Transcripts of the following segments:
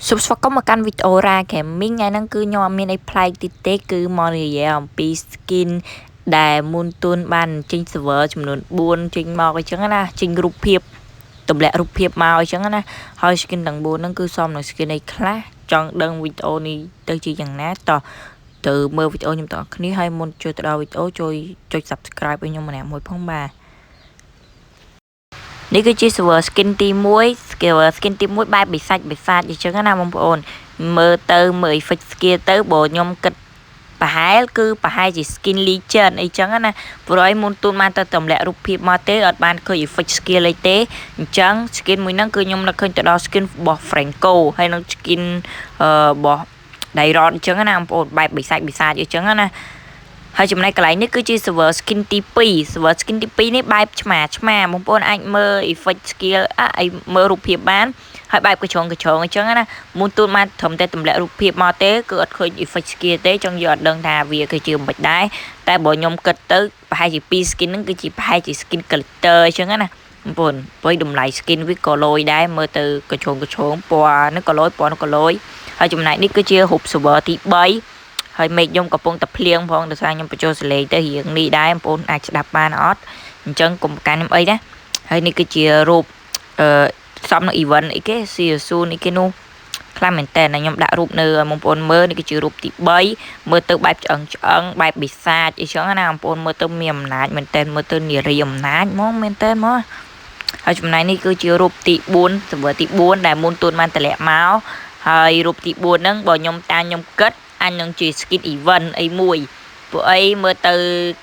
សុបស្វាគមន៍មកកាន់វីដេអូរ៉ាហ្គេមីងថ្ងៃហ្នឹងគឺខ្ញុំអត់មានអីប្លែកតិចទេគឺមកនិយាយអំពី skin ដែលមុនទួនបានចេញ server ចំនួន4ចេញមកអញ្ចឹងណាចេញរូបភាពទម្លាក់រូបភាពមកអញ្ចឹងណាហើយ skin ទាំង4ហ្នឹងគឺសមនឹង skin អីខ្លះចង់ដឹងវីដេអូនេះទៅជាយ៉ាងណាតោះទៅមើលវីដេអូខ្ញុំទាំងអស់គ្នាហើយមុនចូលទៅដល់វីដេអូជួយចុច subscribe ឲ្យខ្ញុំម្នាក់មួយផងបាទនេះគឺជា server skin ទី1 server skin ទី1បែបបិសាច់អញ្ចឹងណាបងប្អូនមើលទៅមើល effect skill ទៅបើខ្ញុំគិតប្រហែលជា skin legend អីចឹងណាព្រោះឲ្យមុនទូនបានទៅតម្លាក់រូបភាពមកទេអត់បានឃើញ effect skill អីទេអញ្ចឹង skin មួយហ្នឹងគឺខ្ញុំនឹកឃើញទៅដល់ skin របស់ Franco ហើយនឹង skin របស់ Dairon អញ្ចឹងណាបងប្អូនបែបបិសាច់អញ្ចឹងណាហើយចំណែកកន្លែងនេះគឺជា server skin ទី2 server skin ទី2នេះបែបឆ្មាបងប្អូនអាចមើល effect skill ឲ្យមើលរូបភាពបានហើយបែបកញ្ជ្រងអញ្ចឹងណាមុនទូនបានត្រឹមតែទម្លាក់រូបភាពមកទេគឺអត់ឃើញ effect skill ទេចង់យកអត់ដឹងថាវាគឺជាមិនដែរតែបើខ្ញុំគិតទៅប្រហែលជា2 skin ហ្នឹងគឺជាប្រហែលជា skin glitter អញ្ចឹងណាបងប្អូនព្រោះតម្លៃ skin វាក៏លយដែរមើលទៅកញ្ជ្រងពណ៌ហ្នឹងក៏លយហើយចំណែកនេះគឺជារូប server ទី3ហើយមេឃខ្ញុំកំពុងតែភ្លៀងផងដោយសារខ្ញុំបញ្ចូលសលេងទៅរៀងនេះដែរបងប្អូនអាចស្ដាប់បានអត់អញ្ចឹងកុំប្រកាន់ខ្ញុំអីណាហើយនេះគឺជារូបសំនៅ event អីគេ soon អីគេនោះខ្លាំងមែនតើខ្ញុំដាក់រូបនៅបងប្អូនមើលនេះគឺជារូបទី3មើលទៅបែបឆ្អឹងបែបបិសាចអីចឹងណាបងប្អូនមើលទៅមានអំណាចមែនតើមើលទៅនារីអំណាចហ្មងមែនតើមកហើយចំណែកនេះគឺជារូបទី4 server ទី4ដែលមុនទួនបានតម្លាក់មកហើយរូបទី4ហ្នឹងបើខ្ញុំខ្ញុំគិតអញនឹងជា skin event អីមួយពួកអីមើលទៅ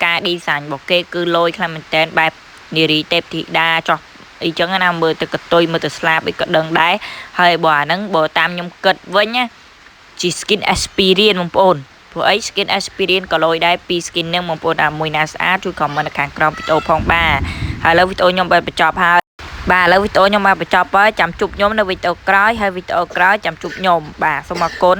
ការ design របស់គេគឺលយខ្លាំងមែនតើបែបនារីទេពធីតាចោះអីចឹងណាមើលទៅកតុយមើលទៅស្លាបអីក៏ដឹងដែរហើយបើអាហ្នឹងបើតាមខ្ញុំគិតវិញណាជា skin experience បងប្អូនព្រោះអី skin experience ក៏លយដែរពី skin ហ្នឹងបងប្អូនអាមួយណាស្អាតជួយ comment នៅខាងក្រោមវីដេអូផងបាទហើយឥឡូវវីដេអូខ្ញុំបានបញ្ចប់ហើយបាទឥឡូវវីដេអូខ្ញុំបានបញ្ចប់ហើយចាំជួបខ្ញុំនៅវីដេអូក្រោយហើយវីដេអូក្រោយចាំជួបខ្ញុំបាទសូមអរគុណ